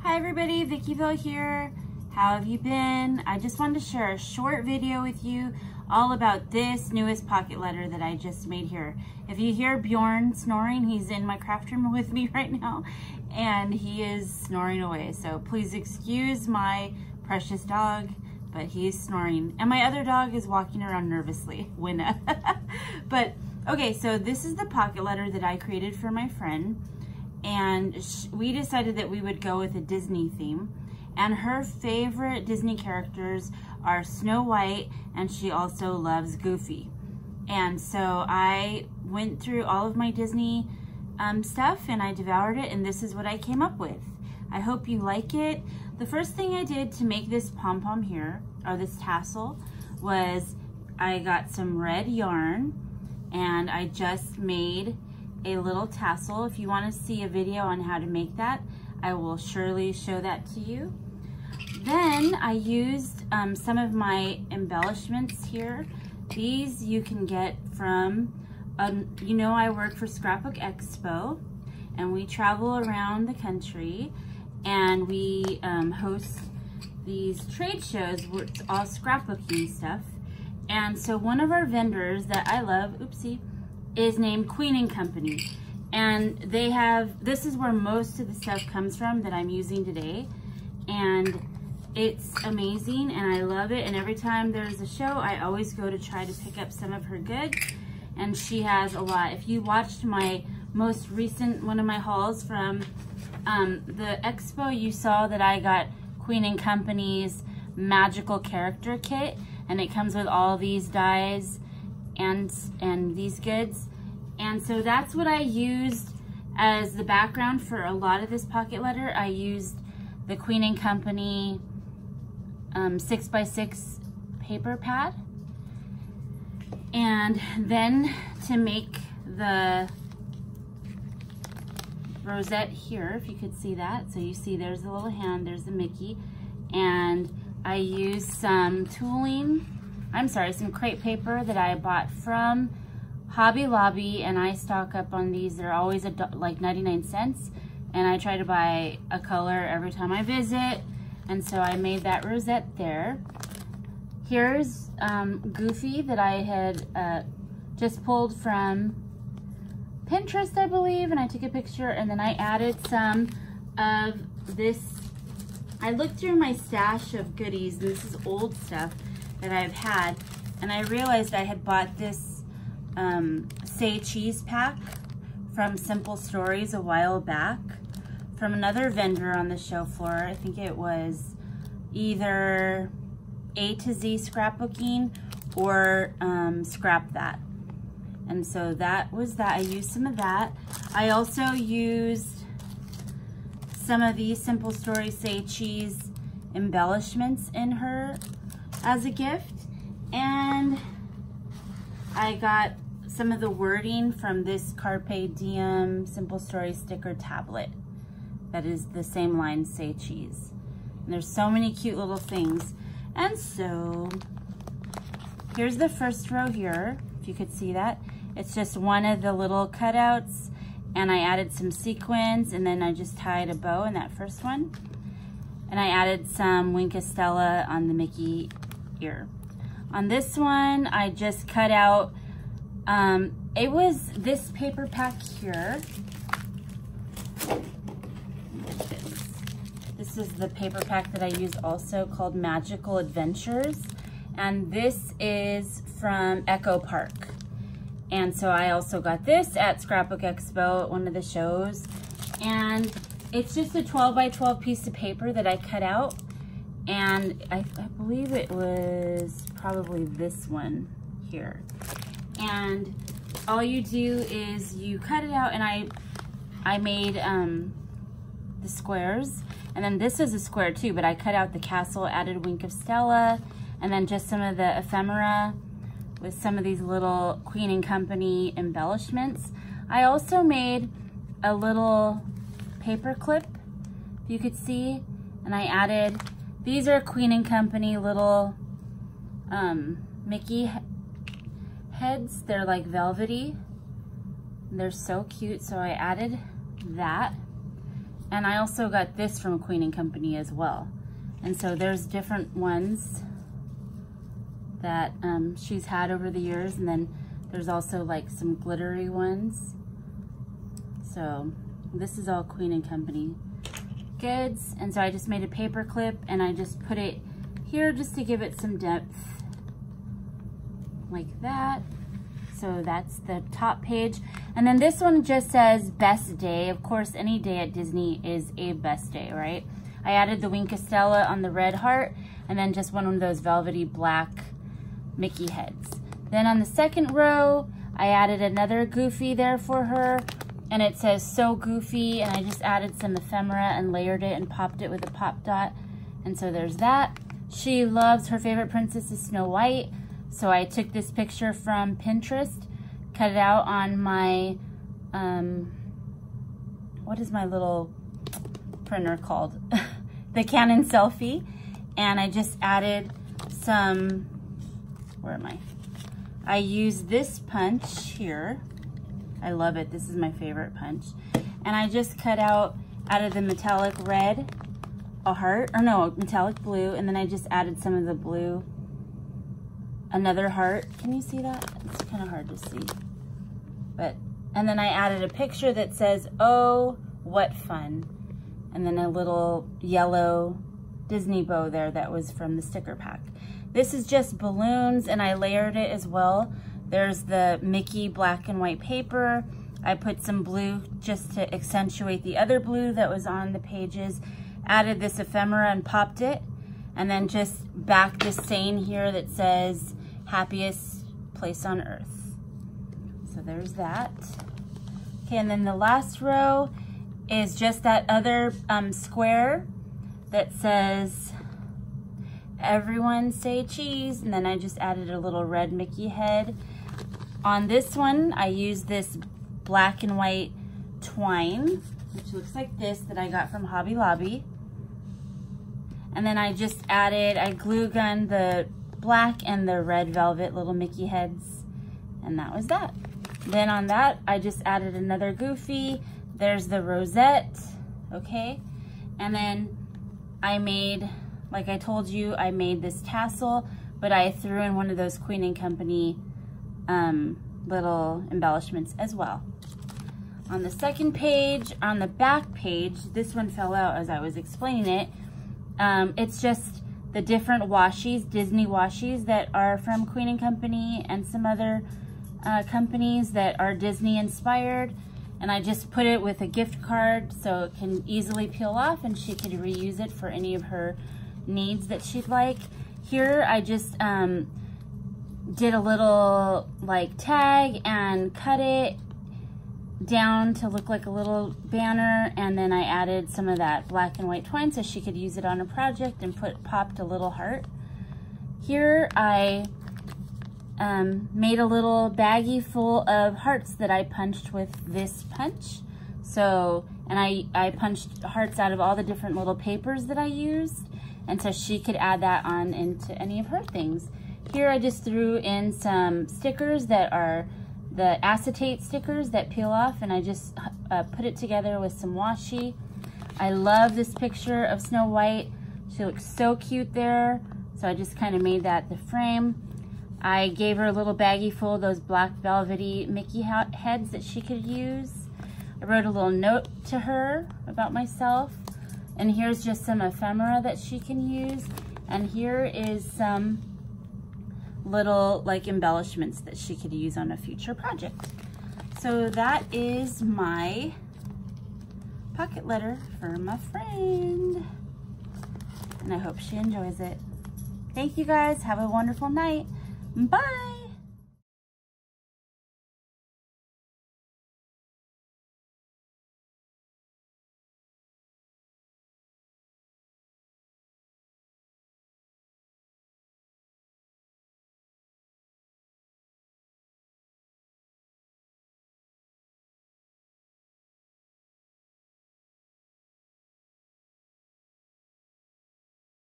Hi everybody, Vickyville here. How have you been? I just wanted to share a short video with you all about this newest pocket letter that I just made here. If you hear Bjorn snoring, he's in my craft room with me right now and he is snoring away. So please excuse my precious dog, but he's snoring. And my other dog is walking around nervously, Winna. But okay, so this is the pocket letter that I created for my friend. And we decided that we would go with a Disney theme. And her favorite Disney characters are Snow White, and she also loves Goofy. And so I went through all of my Disney stuff and I devoured it, and this is what I came up with. I hope you like it. The first thing I did to make this pom-pom here, or this tassel, was I got some red yarn and I just made a little tassel. If you want to see a video on how to make that, I will surely show that to you. Then I used some of my embellishments here. These you can get from, you know, I work for Scrapbook Expo and we travel around the country and we host these trade shows where it's all scrapbooking stuff. And so one of our vendors that I love, oopsie, is named Queen & Company, and they have, this is where most of the stuff comes from that I'm using today, and it's amazing and I love it. And every time there's a show, I always go to try to pick up some of her goods, and she has a lot. If you watched my most recent one of my hauls from the expo, you saw that I got Queen & Company's magical character kit, and it comes with all these dies and these goods. And so that's what I used as the background for a lot of this pocket letter. I used the Queen & Company 6x6 paper pad. And then to make the rosette here, if you could see that. So you see there's the little hand, there's the Mickey. And I used some some crepe paper that I bought from Hobby Lobby, and I stock up on these. They're always like 99 cents, and I try to buy a color every time I visit, and so I made that rosette there. Here's Goofy that I had just pulled from Pinterest, I believe, and I took a picture, and then I added some of this. I looked through my stash of goodies, and this is old stuff that I've had, and I realized I had bought this Say Cheese pack from Simple Stories a while back from another vendor on the show floor. I think it was either A to Z Scrapbooking or Scrap That. And so that was that. I used some of that. I also used some of these Simple Stories Say Cheese embellishments in her as a gift, and I got some of the wording from this Carpe Diem Simple Story sticker tablet that is the same line, Say Cheese. And there's so many cute little things. And so here's the first row here, if you could see that. It's just one of the little cutouts, and I added some sequins, and then I just tied a bow in that first one. And I added some Wink of Stella on the Mickey ear. On this one, I just cut out, it was this paper pack here. This is the paper pack that I used also, called Magical Adventures. And this is from Echo Park. And so I also got this at Scrapbook Expo at one of the shows. And it's just a 12 by 12 piece of paper that I cut out. And I believe it was probably this one here. And all you do is you cut it out, and I made the squares. And then this is a square too, but I cut out the castle, added Wink of Stella, and then just some of the ephemera with some of these little Queen & Company embellishments. I also made a little paper clip, if you could see, and I added, these are Queen & Company little Mickey heads. They're like velvety. They're so cute, so I added that. And I also got this from Queen & Company as well. And so there's different ones that she's had over the years, and then there's also like some glittery ones. So this is all Queen & Company goods. And so I just made a paper clip and I just put it here just to give it some depth, like that. So that's the top page. And then this one just says best day. Of course, any day at Disney is a best day, right? I added the Wink of Stella on the red heart, and then just one of those velvety black Mickey heads. Then on the second row, I added another Goofy there for her, and it says so Goofy, and I just added some ephemera and layered it and popped it with a pop dot. And so there's that. She loves, her favorite princess is Snow White. So I took this picture from Pinterest, cut it out on my, what is my little printer called? The Canon Selfie. And I just added some, where am I? I used this punch here. I love it. This is my favorite punch. And I just cut out of the metallic red a heart, or no, metallic blue, and then I just added some of the blue, another heart. Can you see that? It's kind of hard to see. But, and then I added a picture that says, oh, what fun. And then a little yellow Disney bow there that was from the sticker pack. This is just balloons, and I layered it as well. There's the Mickey black and white paper. I put some blue just to accentuate the other blue that was on the pages. Added this ephemera and popped it. And then just back this saying here that says, happiest place on earth. So there's that. Okay, and then the last row is just that other square that says, everyone say cheese. And then I just added a little red Mickey head. On this one, I used this black and white twine, which looks like this, that I got from Hobby Lobby. And then I just added, I glue gunned the black and the red velvet little Mickey heads, and that was that. Then on that, I just added another Goofy. There's the rosette, okay? And then I made, like I told you, I made this tassel, but I threw in one of those Queen & Company little embellishments as well. On the second page, on the back page, this one fell out as I was explaining it. It's just the different washies, Disney washies that are from Queen & Company and some other companies that are Disney inspired. And I just put it with a gift card so it can easily peel off and she could reuse it for any of her needs that she'd like. Here I just did a little like tag and cut it down to look like a little banner, and then I added some of that black and white twine so she could use it on a project and popped a little heart. Here I made a little baggie full of hearts that I punched with this punch. So, and I punched hearts out of all the different little papers that I used, and so she could add that on into any of her things. Here I just threw in some stickers that are the acetate stickers that peel off, and I just put it together with some washi. I love this picture of Snow White. She looks so cute there, so I just kind of made that the frame. I gave her a little baggie full of those black velvety Mickey heads that she could use. I wrote a little note to her about myself, and here's just some ephemera that she can use, and here is some little like embellishments that she could use on a future project. So that is my pocket letter for my friend, and I hope she enjoys it. Thank you guys. Have a wonderful night. Bye.